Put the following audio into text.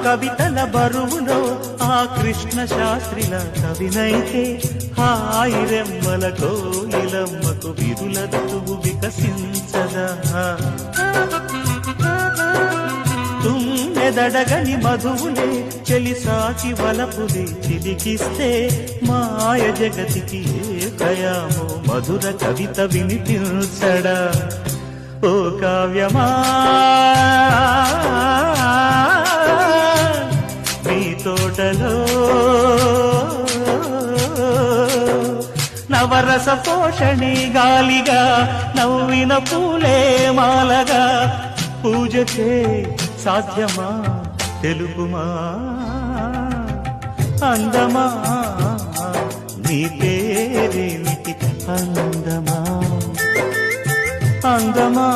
కవితల బరువులో ఆ కృష్ణ శాస్త్రిల కవినైతే హాయి రెమ్మల కోయిలమ్మకు విరులత్తువు వికసించదా తుమ్మెదడగని మధువులే చెలిసాచి వలపులే చిలికిస్తే మాయ జగతికి ఏ కయామో మధుర కవిత వినిపించడా ఓ కావ్యమా నీ తోటలో నవరస పోషణి గాలిగా నవ్విన పూలే మాలగా పూజకే సాధ్యమా తెలుపుమా అందమా నీ పేరేమిటి అందమా అందమా